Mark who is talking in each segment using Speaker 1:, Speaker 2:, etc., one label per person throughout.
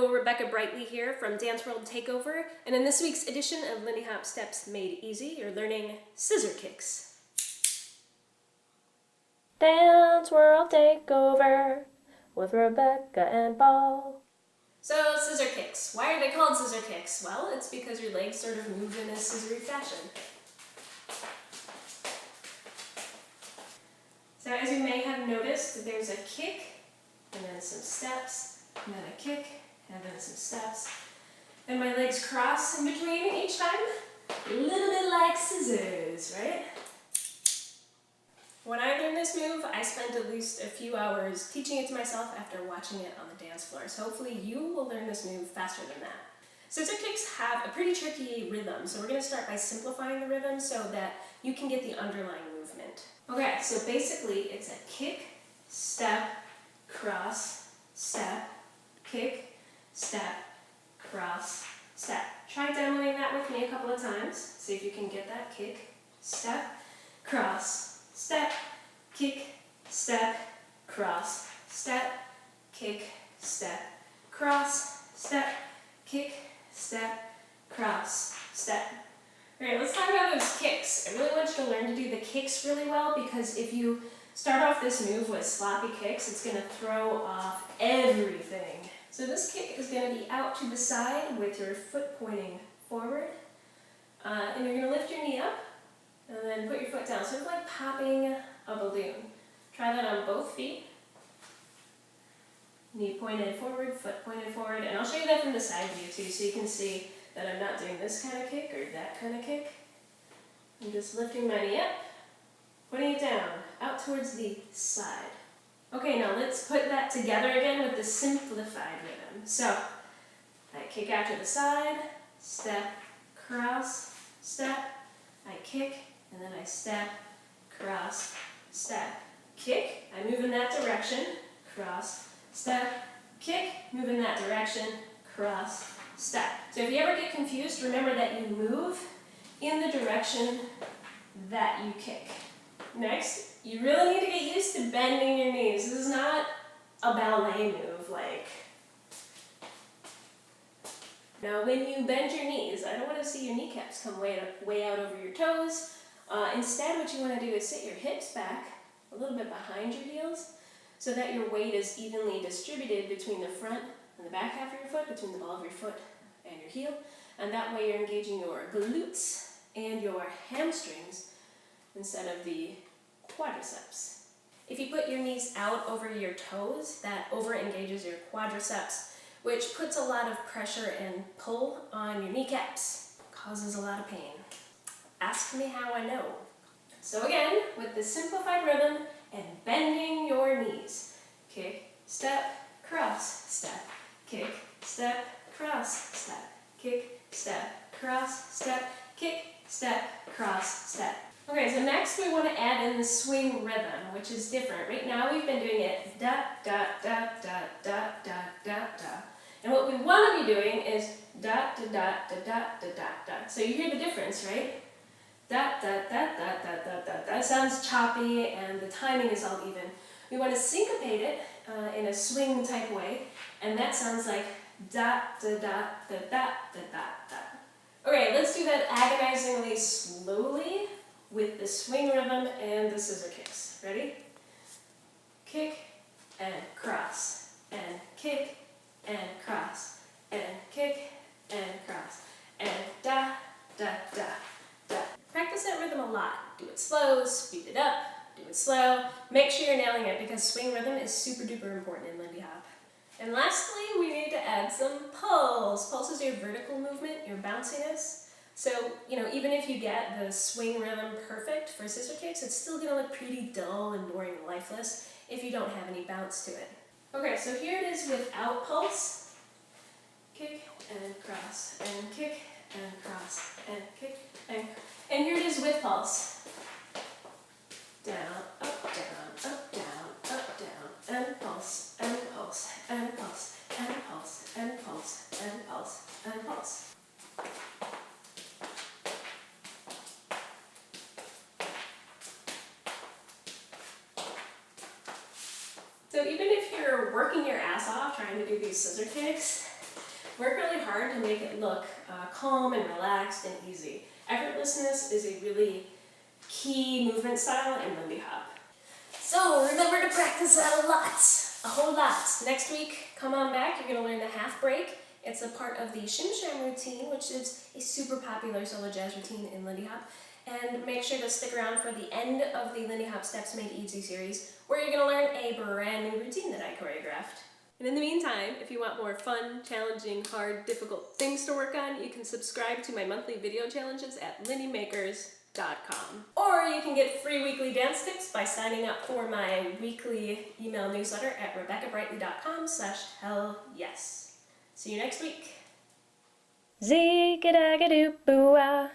Speaker 1: Hello, Rebecca Brightly here from Dance World Takeover, and in this week's edition of Lindy Hop Steps Made Easy, you're learning scissor kicks.
Speaker 2: Dance World Takeover with Rebecca and Paul.
Speaker 1: So, scissor kicks. Why are they called scissor kicks? Well, it's because your legs sort of move in a scissory fashion. So as you may have noticed, there's a kick, and then some steps, and then a kick, and then some steps. And my legs cross in between each time. A little bit like scissors, right? When I learned this move, I spent at least a few hours teaching it to myself after watching it on the dance floor. So hopefully you will learn this move faster than that. Scissor kicks have a pretty tricky rhythm, so we're going to start by simplifying the rhythm so that you can get the underlying movement. Okay, so basically it's a kick, step, cross, step, kick, step, cross, step. Try demoing that with me a couple of times. See if you can get that kick, step, cross, step, kick, step, cross, step, kick, step, cross, step, kick, step, cross, step. Alright, let's talk about those kicks. I really want you to learn to do the kicks really well because if you start off this move with sloppy kicks, it's going to throw off everything. So this kick is going to be out to the side with your foot pointing forward. And you're going to lift your knee up and then put your foot down, sort of like popping a balloon. Try that on both feet. Knee pointed forward, foot pointed forward, and I'll show you that from the side view too, so you can see that I'm not doing this kind of kick or that kind of kick. I'm just lifting my knee up, putting it down, out towards the side. Okay, now let's put that together again with the simplified rhythm. So, I kick out to the side, step, cross, step, I kick, and then I step, cross, step, kick, I move in that direction, cross, step, kick, move in that direction, cross, step. So if you ever get confused, remember that you move in the direction that you kick. Next, you really need to get used to bending your knees. This is not a ballet move like. Now when you bend your knees, I don't want to see your kneecaps come way out over your toes. Instead, what you want to do is sit your hips back a little bit behind your heels so that your weight is evenly distributed between the front and the back half of your foot, between the ball of your foot and your heel. And that way you're engaging your glutes and your hamstrings instead of the quadriceps. If you put your knees out over your toes, that over-engages your quadriceps, which puts a lot of pressure and pull on your kneecaps, causes a lot of pain. Ask me how I know. So again, with the simplified rhythm and bending your knees. Kick, step, cross, step, kick, step, cross, step, kick, step, cross, step, kick, step, cross, step. Okay, so next we want to add in the swing rhythm, which is different. Right now we've been doing it da da da da da da da da. And what we want to be doing is da da da da da da da da. So you hear the difference, right? Da da da da da da da. That sounds choppy and the timing is all even. We want to syncopate it in a swing type way, and that sounds like da da da da da da da da. Okay, let's do that agonizingly slowly with the swing rhythm and the scissor kicks. Ready? Kick and cross and kick and cross and kick and cross and da da da da. Practice that rhythm a lot. Do it slow, speed it up, do it slow. Make sure you're nailing it because swing rhythm is super duper important in Lindy Hop. And lastly, we need to add some pulse. Pulse is your vertical movement, your bounciness. So, even if you get the swing rhythm perfect for scissor kicks, it's still going to look pretty dull and boring and lifeless if you don't have any bounce to it. Okay, so here it is without pulse. Kick and cross, and kick and cross, and kick and here it is with pulse. Down, up, down, up, down, up, down, and pulse, and pulse, and pulse, and pulse, and pulse, and pulse, and pulse. So even if you're working your ass off trying to do these scissor kicks, work really hard to make it look calm and relaxed and easy. Effortlessness is a really key movement style in Lindy Hop. So remember to practice that a whole lot. Next week, come on back, you're gonna learn the half break. It's a part of the Shim Sham routine, which is a super popular solo jazz routine in Lindy Hop. And make sure to stick around for the end of the Lindy Hop Steps Made Easy series, where you're gonna learn a brand new routine that I choreographed. And in the meantime, if you want more fun, challenging, hard, difficult things to work on, you can subscribe to my monthly video challenges at lindymakers.com. Or you can get free weekly dance tips by signing up for my weekly email newsletter at rebeccabrightly.com/hellyes. See you next week.
Speaker 2: Zee-ga-da-ga-doo-boo-ah.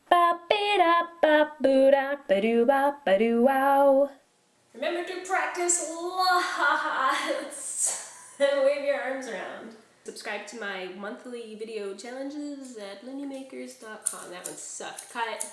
Speaker 2: Ba-be-da-ba-boo-da-ba-doo-ba-ba-doo-wow.
Speaker 1: Remember to practice lots and wave your arms around. Subscribe to my monthly video challenges at lindymakers.com. That one sucked. Cut.